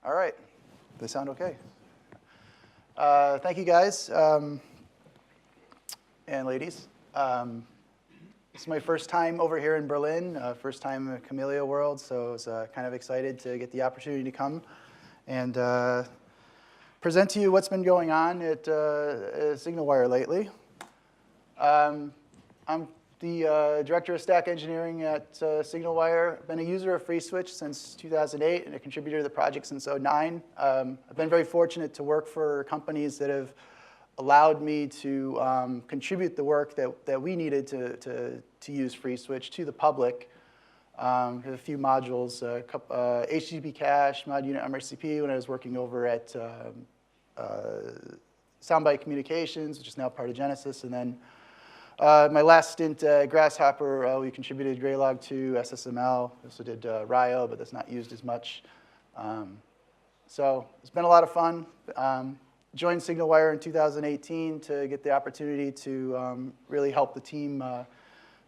All right. They sound okay. Thank you, guys and ladies. It's my first time over here in Berlin, first time in the Kamailio world, so I was kind of excited to get the opportunity to come and present to you what's been going on at SignalWire lately. I'm the Director of Stack Engineering at SignalWire. I've been a user of FreeSwitch since 2008 and a contributor to the project since 2009. I've been very fortunate to work for companies that have allowed me to contribute the work that we needed to use FreeSwitch to the public. A few modules, HTTP cache, mod unit MRCP when I was working over at Soundbite Communications, which is now part of Genesis, and then my last stint at Grasshopper, we contributed Graylog to SSML. Also did Rio, but that's not used as much. So it's been a lot of fun. Joined SignalWire in 2018 to get the opportunity to really help the team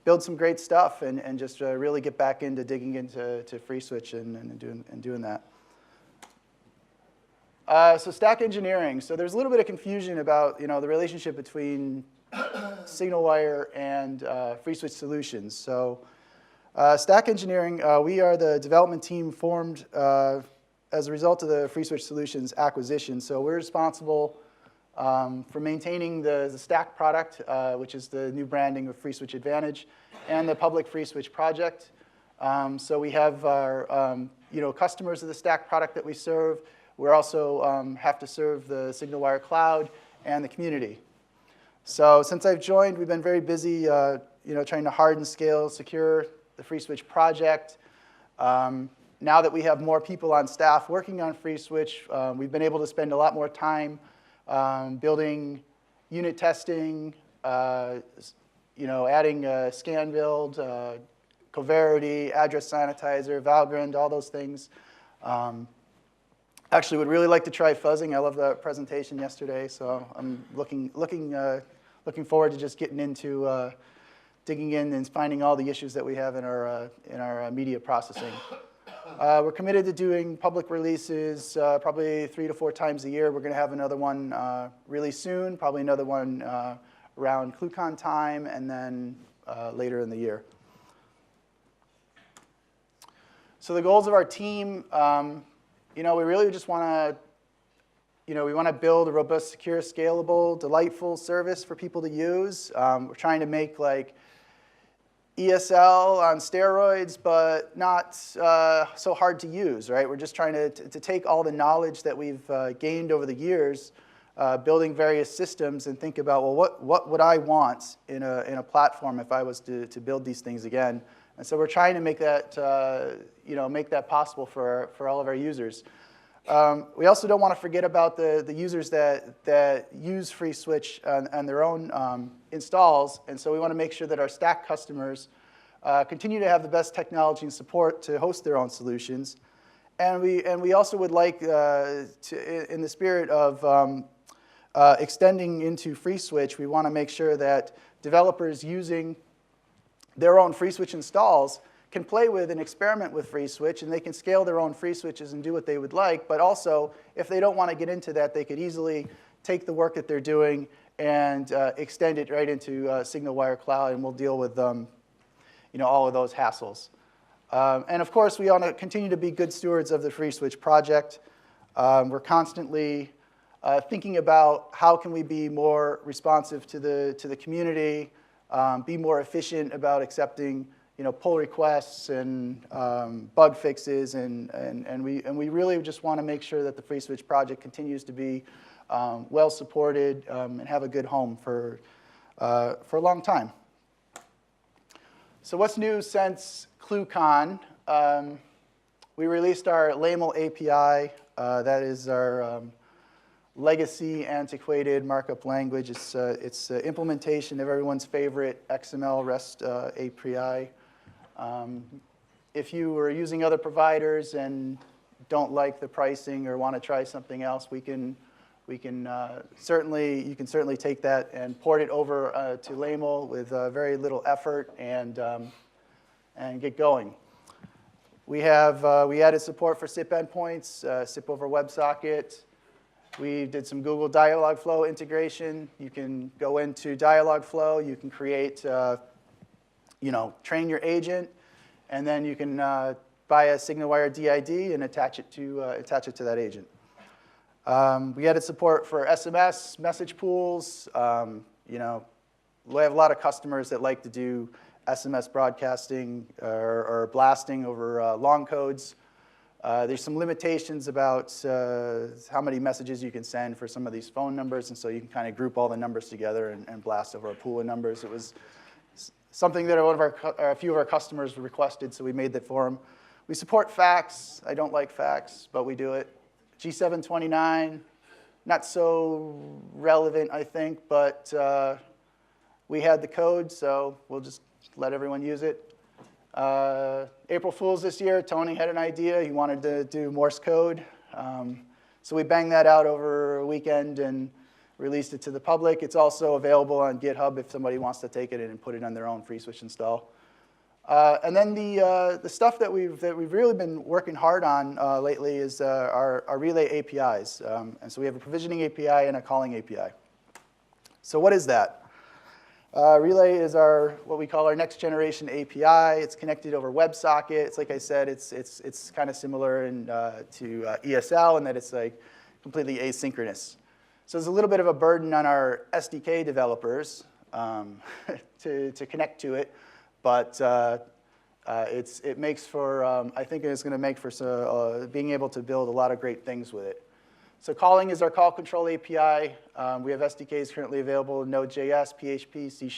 build some great stuff and just really get back into digging into FreeSwitch and doing that. So stack engineering. So there's a little bit of confusion about the relationship between SignalWire and FreeSwitch solutions. So stack engineering, we are the development team formed as a result of the FreeSwitch solutions acquisition. So we're responsible for maintaining the stack product, which is the new branding of FreeSwitch Advantage, and the public FreeSwitch project. So we have our customers of the stack product that we serve. We also have to serve the SignalWire cloud and the community. So since I've joined, we've been very busy trying to harden, scale, secure the FreeSwitch project. Now that we have more people on staff working on FreeSwitch, we've been able to spend a lot more time building unit testing, adding scan build, Coverity, address sanitizer, Valgrind, all those things. Actually, would really like to try fuzzing. I love the presentation yesterday, so I'm looking forward to just getting into digging in and finding all the issues that we have in our media processing. We're committed to doing public releases probably 3 to 4 times a year. We're going to have another one really soon, probably another one around ClueCon time, and then later in the year. So the goals of our team. We really just want to, we want to build a robust, secure, scalable, delightful service for people to use. We're trying to make like ESL on steroids, but not so hard to use, right? We're just trying to take all the knowledge that we've gained over the years, building various systems, and think about, well, what would I want in a platform if I was to build these things again? And so we're trying to make that, make that possible for all of our users. We also don't want to forget about the users that use FreeSwitch on their own installs, and so we want to make sure that our stack customers continue to have the best technology and support to host their own solutions. And we also would like, in the spirit of extending into FreeSwitch, we want to make sure that developers using their own FreeSwitch installs can play with and experiment with FreeSwitch, and they can scale their own FreeSwitches and do what they would like. But also, if they don't want to get into that, they could easily take the work that they're doing and extend it right into SignalWire Cloud, and we'll deal with all of those hassles. And of course, we want to continue to be good stewards of the FreeSwitch project. We're constantly thinking about how can we be more responsive to the community, be more efficient about accepting pull requests and bug fixes, and we really just want to make sure that the FreeSwitch project continues to be well supported and have a good home for a long time. So what's new since ClueCon? We released our LAML API. That is our legacy, antiquated markup language. It's implementation of everyone's favorite XML REST API. If you were using other providers and don't like the pricing or want to try something else, you can certainly take that and port it over to LAML with very little effort and get going. We added support for SIP endpoints, SIP over WebSocket. We did some Google Dialogflow integration. You can go into Dialogflow. You can create, train your agent, and then you can buy a SignalWire DID and attach it to that agent. We added support for SMS, message pools. We have a lot of customers that like to do SMS broadcasting or blasting over long codes. There's some limitations about how many messages you can send for some of these phone numbers, and so you can kind of group all the numbers together and blast over a pool of numbers. It was something that a few of our customers requested, so we made that for them. We support fax. I don't like fax, but we do it. G729, not so relevant, I think, but we had the code, so we'll just let everyone use it. April Fool's this year, Tony had an idea. He wanted to do Morse code. So we banged that out over a weekend and released it to the public. It's also available on GitHub if somebody wants to take it and put it on their own FreeSwitch install. And then the stuff that we've really been working hard on lately is our Relay APIs. And so we have a provisioning API and a calling API. So what is that? Relay is what we call our next generation API. It's connected over WebSocket. It's like I said, it's kind of similar to ESL in that it's like completely asynchronous. So there's a little bit of a burden on our SDK developers to connect to it, but it makes for I think it's going to make for being able to build a lot of great things with it. So calling is our call control API. We have SDKs currently available in Node.js, PHP, C#.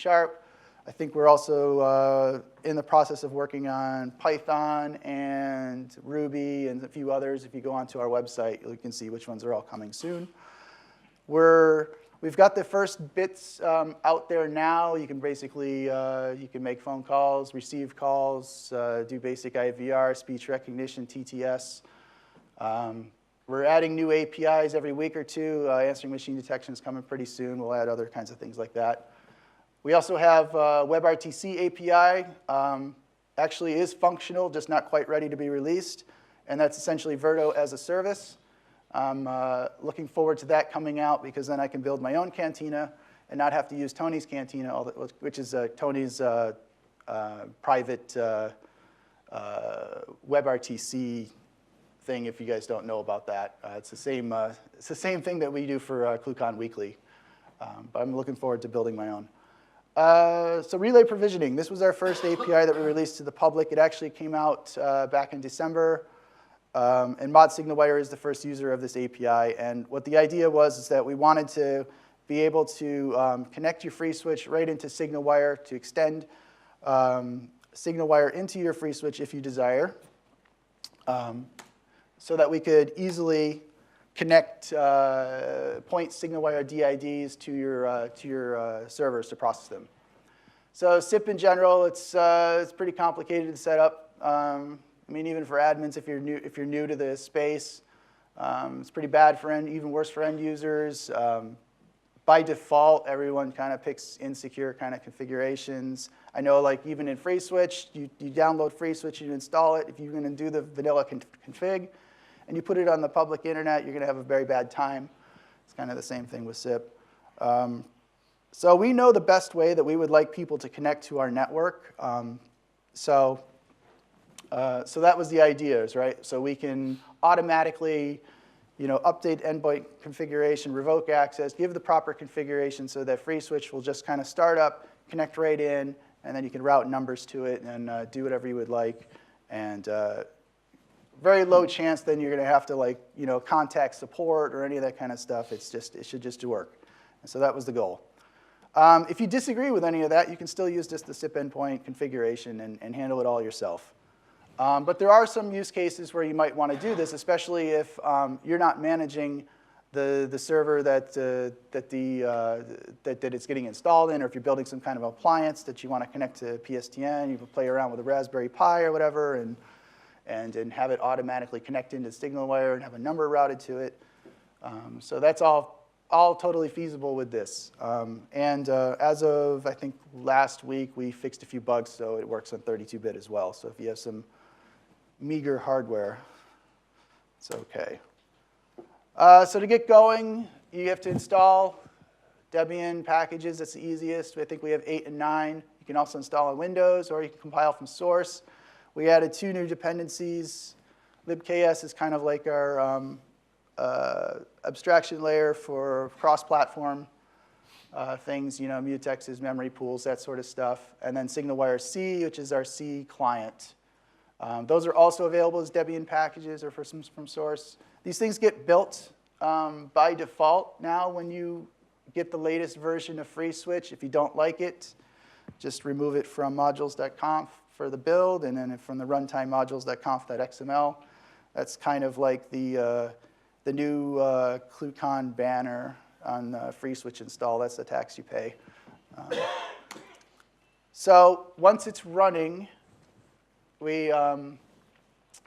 I think we're also in the process of working on Python and Ruby and a few others. If you go onto our website, you can see which ones are all coming soon. We've got the first bits out there now. You can basically you can make phone calls, receive calls, do basic IVR, speech recognition, TTS. We're adding new APIs every week or two. Answering machine detection is coming pretty soon. We'll add other kinds of things like that. We also have WebRTC API. Actually is functional, just not quite ready to be released. And that's essentially Virto as a service. I'm looking forward to that coming out because then I can build my own cantina and not have to use Tony's cantina, which is Tony's private WebRTC thing. If you guys don't know about that, it's the same thing that we do for ClueCon Weekly. But I'm looking forward to building my own. So relay provisioning. This was our first API that we released to the public. It actually came out back in December. And Mod SignalWire is the first user of this API. And what the idea was is that we wanted to be able to connect your FreeSwitch right into SignalWire to extend SignalWire into your FreeSwitch if you desire, so that we could easily connect point SignalWire DIDs to your servers to process them. So SIP in general, it's pretty complicated to set up. I mean, even for admins, if you're new to the space, it's pretty bad for even worse for end users. By default, everyone kind of picks insecure kind of configurations. I know, like even in FreeSwitch, you download FreeSwitch, you install it. If you're going to do the vanilla config, and you put it on the public internet, you're going to have a very bad time. It's kind of the same thing with SIP. So we know the best way that we would like people to connect to our network. So that was the idea, right? So we can automatically, update endpoint configuration, revoke access, give the proper configuration so that FreeSwitch will just kind of start up, connect right in, and then you can route numbers to it and do whatever you would like. And very low chance then you're going to have to contact support or any of that kind of stuff. It should just work. And so that was the goal. If you disagree with any of that, you can still use just the SIP endpoint configuration and handle it all yourself. But there are some use cases where you might want to do this, especially if you're not managing the server that it's getting installed in, or if you're building some kind of appliance that you want to connect to PSTN. You can play around with a Raspberry Pi or whatever and have it automatically connect into SignalWire and have a number routed to it. So that's all totally feasible with this. As of, I think, last week, we fixed a few bugs, so it works on 32-bit as well. So if you have some meager hardware. It's OK. So to get going, you have to install Debian packages. That's the easiest. I think we have 8 and 9. You can also install on Windows, or you can compile from source. We added 2 new dependencies. libks is kind of like our abstraction layer for cross-platform things, mutexes, memory pools, that sort of stuff. And then SignalWire C, which is our C client. Those are also available as Debian packages or from source. These things get built by default now when you get the latest version of FreeSwitch. If you don't like it, just remove it from modules.conf for the build, and then from the runtime modules.conf.xml. That's kind of like the new ClueCon banner on FreeSwitch install. That's the tax you pay. So once it's running, when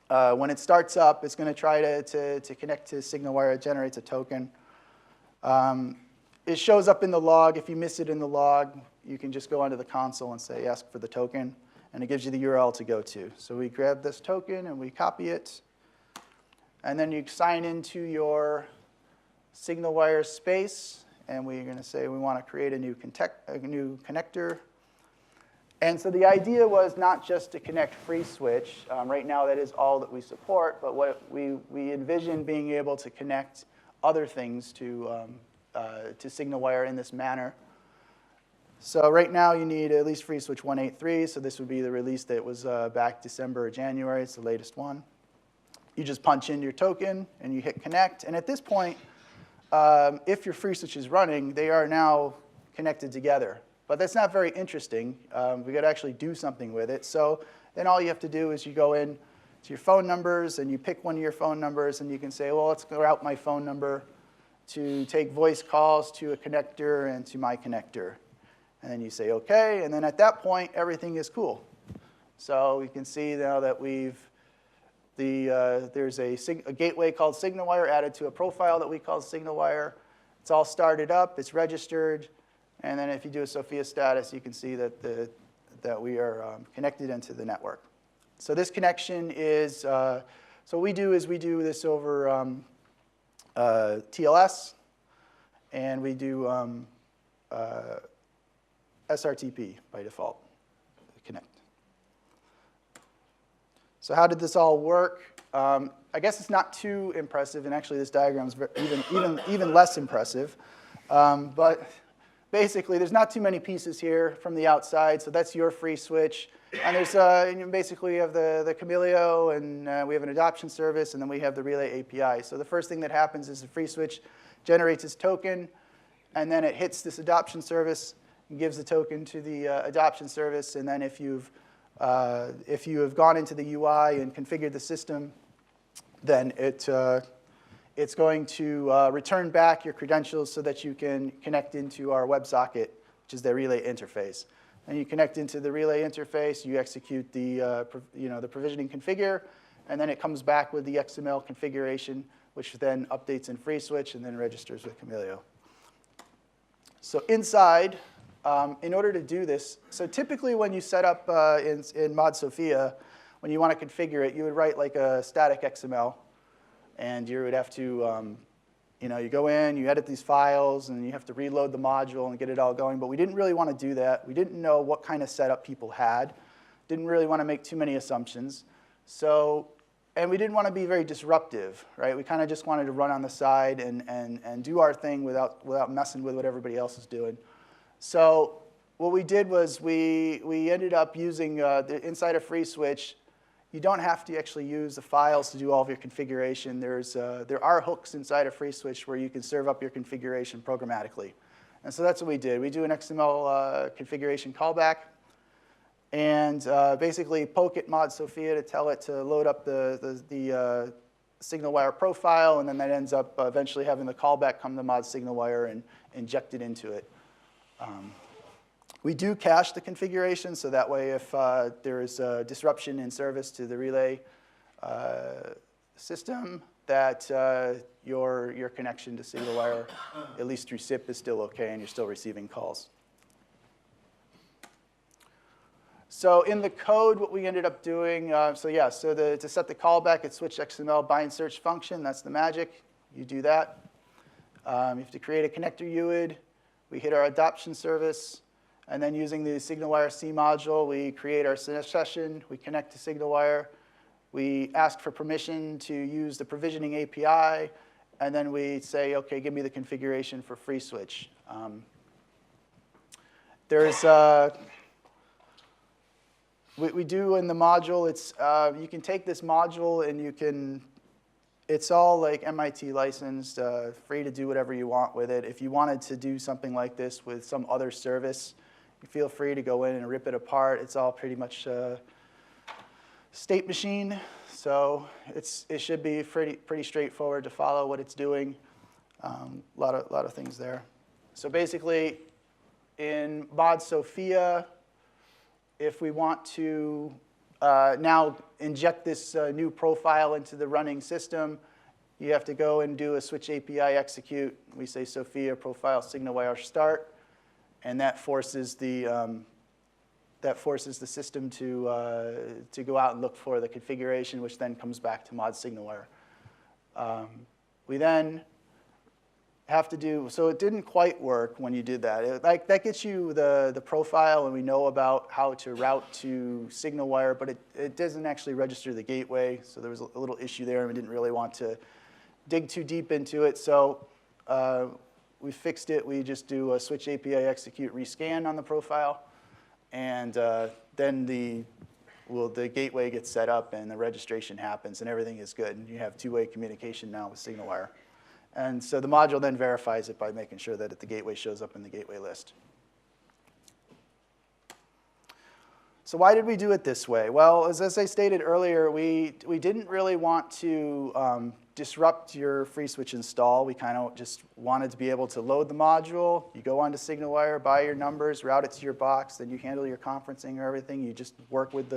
it starts up, it's going to try to connect to SignalWire. It generates a token. It shows up in the log. If you miss it in the log, you can just go onto the console and say, ask for the token, and it gives you the URL to go to. So we grab this token, and we copy it. And then you sign into your SignalWire space, and we're going to say we want to create a new connector. And so the idea was not just to connect FreeSwitch. Right now, that is all that we support. But what we envision being able to connect other things to SignalWire in this manner. So right now, you need at least FreeSwitch 1.8.3. So this would be the release that was back December or January. It's the latest one. You just punch in your token, and you hit connect. And at this point, if your FreeSwitch is running, they are now connected together. But that's not very interesting. We've got to actually do something with it. So then all you have to do is you go in to your phone numbers, and you pick one of your phone numbers, and you can say, well, let's route my phone number to take voice calls to a connector and to my connector. And then you say OK. And then at that point, everything is cool. So you can see now that there's a gateway called SignalWire added to a profile that we call SignalWire. It's all started up. It's registered. And then if you do a Sophia status, you can see that we are connected into the network. So this connection is, so what we do is we do this over TLS, and we do SRTP by default, connect. So how did this all work? I guess it's not too impressive, and actually this diagram is even less impressive. But basically, there's not too many pieces here from the outside. So that's your FreeSwitch. And there's basically we have the Kamailio, and we have an adoption service, and then we have the Relay API. So the first thing that happens is the FreeSwitch generates its token, and then it hits this adoption service and gives the token to the adoption service. And then if you have gone into the UI and configured the system, then it's going to return back your credentials so that you can connect into our WebSocket, which is the Relay interface. And you connect into the Relay interface, you execute the provisioning configure, and then it comes back with the XML configuration, which then updates in FreeSwitch and then registers with Kamailio. So inside, in order to do this, so typically when you set up in Mod Sophia, when you want to configure it, you would write like a static XML. And you would have to, you go in, you edit these files, and you have to reload the module and get it all going. But we didn't really want to do that. We didn't know what kind of setup people had. Didn't really want to make too many assumptions. And we didn't want to be very disruptive, right? We kind of just wanted to run on the side and do our thing without messing with what everybody else is doing. So what we did was we ended up using, inside of FreeSwitch, you don't have to actually use the files to do all of your configuration. There are hooks inside of FreeSwitch where you can serve up your configuration programmatically. And so that's what we did. We do an XML configuration callback, and basically poke at Mod Sophia to tell it to load up the SignalWire profile, and then that ends up eventually having the callback come to Mod SignalWire and inject it into it. We do cache the configuration, so that way if there is a disruption in service to the Relay system, that your connection to SignalWire, at least through SIP, is still OK, and you're still receiving calls. So in the code, what we ended up doing, to set the callback, it's switch XML bind search function. That's the magic. You do that. You have to create a connector UID. We hit our adoption service. And then using the SignalWire C module, we create our session. We connect to SignalWire. We ask for permission to use the provisioning API. And then we say, OK, give me the configuration for FreeSwitch. We do in the module, you can take this module and it's all like MIT licensed, free to do whatever you want with it. If you wanted to do something like this with some other service, you feel free to go in and rip it apart. It's all pretty much state machine. So it should be pretty straightforward to follow what it's doing. A lot of things there. So basically, in mod Sophia, if we want to now inject this new profile into the running system, you have to go and do a switch API execute. We say Sophia profile SignalWire start, and that forces the system to go out and look for the configuration, which then comes back to mod SignalWire. We then have to do, so it didn't quite work when you did that. That gets you the profile, and we know about how to route to SignalWire, but it doesn't actually register the gateway, so there was a little issue there, and we didn't really want to dig too deep into it. So we fixed it. We just do a switch API execute rescan on the profile, and then the gateway gets set up, and the registration happens, and everything is good. And you have two-way communication now with SignalWire. And so the module then verifies it by making sure that the gateway shows up in the gateway list. So why did we do it this way? Well, as I stated earlier, we didn't really want to disrupt your FreeSwitch install. We kind of just wanted to be able to load the module. You go onto SignalWire, buy your numbers, route it to your box, then you handle your conferencing or everything. You just work with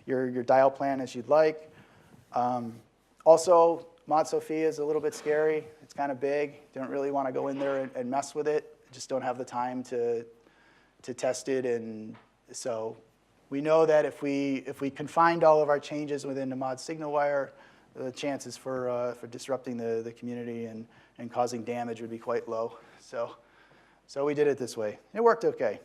your dial plan as you'd like. Also, mod Sophia is a little bit scary. It's kind of big. Don't really want to go in there and mess with it. Just don't have the time to test it. And so we know that if we confined all of our changes within the mod SignalWire, the chances for disrupting the community and causing damage would be quite low. So we did it this way. It worked OK.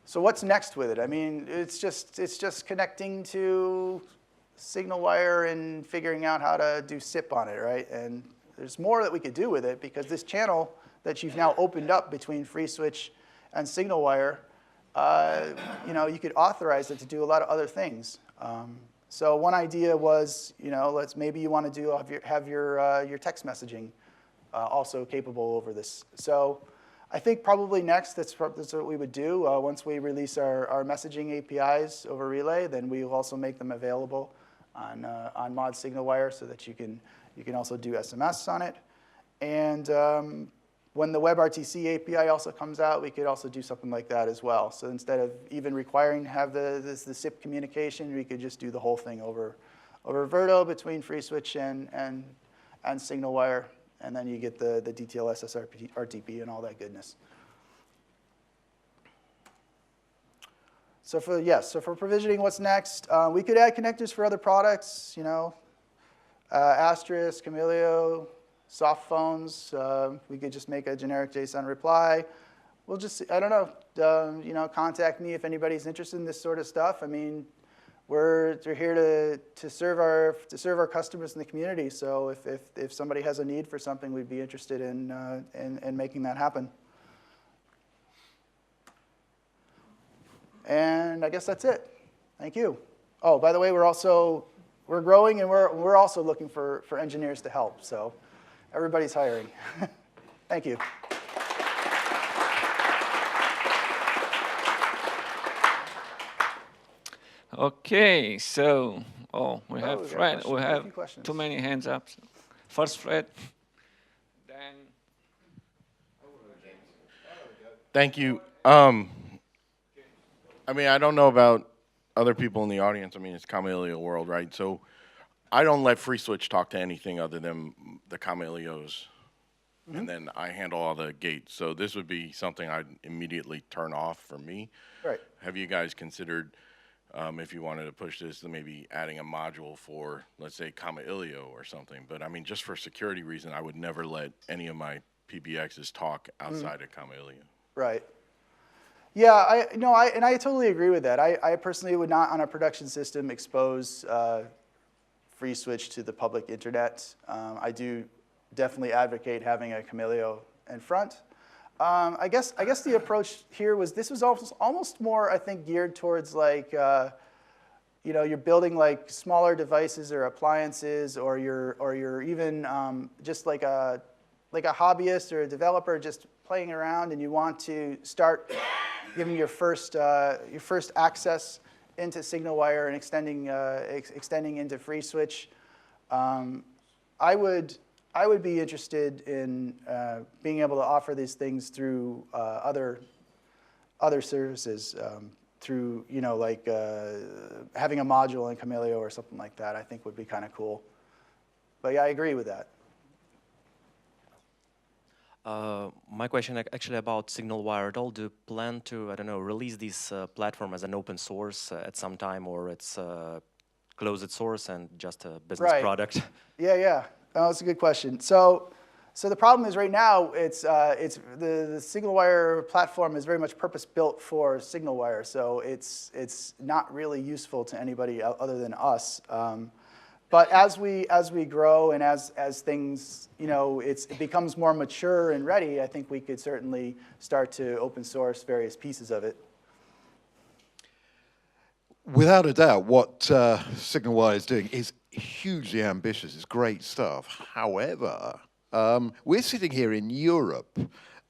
So what's next with it? I mean, it's just connecting to SignalWire and figuring out how to do SIP on it, right? And there's more that we could do with it, because this channel that you've now opened up between FreeSwitch and SignalWire, you could authorize it to do a lot of other things. So one idea was, maybe you want to have your text messaging also capable over this. So I think probably next, that's what we would do. Once we release our messaging APIs over Relay, then we will also make them available on mod SignalWire so that you can also do SMS on it. And when the WebRTC API also comes out, we could also do something like that as well. So instead of even requiring to have the SIP communication, we could just do the whole thing over Verto between FreeSwitch and SignalWire, and then you get the DTLS RTP and all that goodness. So for provisioning, what's next? We could add connectors for other products, Asterisk, Kamailio, soft phones. We could just make a generic JSON reply. We'll just, I don't know, contact me if anybody's interested in this sort of stuff. I mean, we're here to serve our customers in the community. So if somebody has a need for something, we'd be interested in making that happen. And I guess that's it. Thank you. Oh, by the way, we're growing, and we're also looking for engineers to help. So everybody's hiring. Thank you. OK, so we have Fred. We have too many hands up. First, Fred. Then. Thank you. I mean, I don't know about other people in the audience. I mean, it's Kamailio world, right? So I don't let FreeSwitch talk to anything other than the Kamailios and then I handle all the gates. So this would be something I'd immediately turn off for me. Right. Have you guys considered, if you wanted to push this, then maybe adding a module for, let's say, Kamailio or something? But I mean, just for security reason, I would never let any of my PBXs talk outside of Kamailio. Right. Yeah, I totally agree with that. I personally would not, on a production system, expose FreeSwitch to the public internet. I do definitely advocate having a Kamailio in front. I guess the approach here was this was almost more, I think, geared towards like you're building like smaller devices or appliances, or you're even just like a hobbyist or a developer just playing around, and you want to start giving your first access into SignalWire and extending into FreeSwitch. I would be interested in being able to offer these things through other services, through like having a module in Kamailio or something like that. I think would be kind of cool. But yeah, I agree with that. My question actually about SignalWire at all. Do you plan to, I don't know, release this platform as an open source at some time, or it's closed source and just a business product? Yeah. Oh, that's a good question. So the problem is right now the SignalWire platform is very much purpose built for SignalWire. So it's not really useful to anybody other than us. But as we grow and as things, it becomes more mature and ready, I think we could certainly start to open source various pieces of it. Without a doubt, what SignalWire is doing is hugely ambitious. It's great stuff. However, we're sitting here in Europe,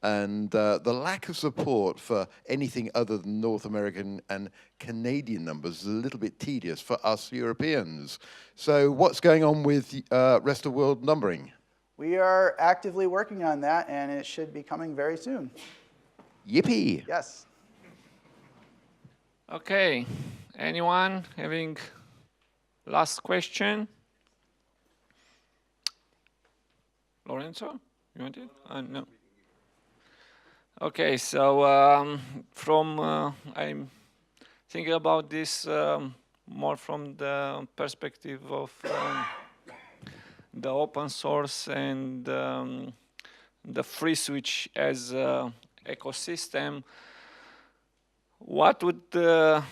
and the lack of support for anything other than North American and Canadian numbers is a little bit tedious for us Europeans. So what's going on with rest of world numbering? We are actively working on that, and it should be coming very soon. Yippee! Yes. Okay. Anyone having last question? Lorenzo, you want it? No. Okay, so I'm thinking about this more from the perspective of the open source and the FreeSwitch as an ecosystem. What would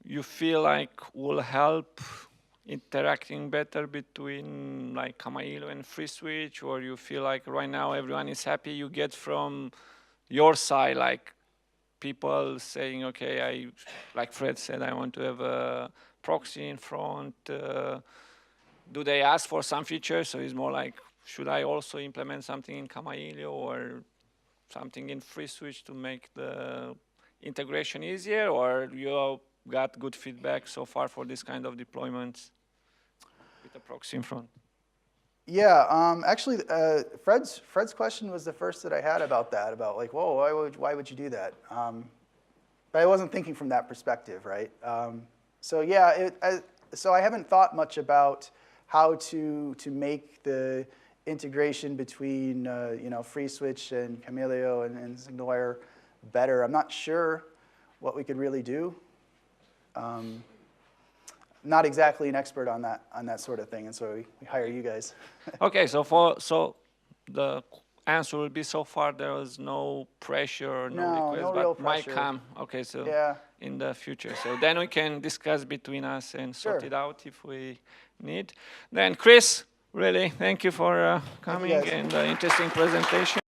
you feel like will help interacting better between like Kamailio and FreeSwitch, or you feel like right now everyone is happy? You get from your side like people saying, okay, like Fred said, I want to have a proxy in front. Do they ask for some features? So it's more like, should I also implement something in Kamailio or something in FreeSwitch to make the integration easier, or you got good feedback so far for this kind of deployments with a proxy in front? Yeah, actually, Fred's question was the first that I had about that, about like, whoa, why would you do that? But I wasn't thinking from that perspective, right? So yeah, so I haven't thought much about how to make the integration between FreeSwitch and Kamailio and SignalWire better. I'm not sure what we could really do. Not exactly an expert on that sort of thing, and so we hire you guys. Okay, so the answer will be so far there was no pressure, no request, but real pressure. might come. Okay, so yeah. In the future, so then we can discuss between us and sort Sure. it out if we need. Then Chris, really, thank you for coming and the interesting presentation.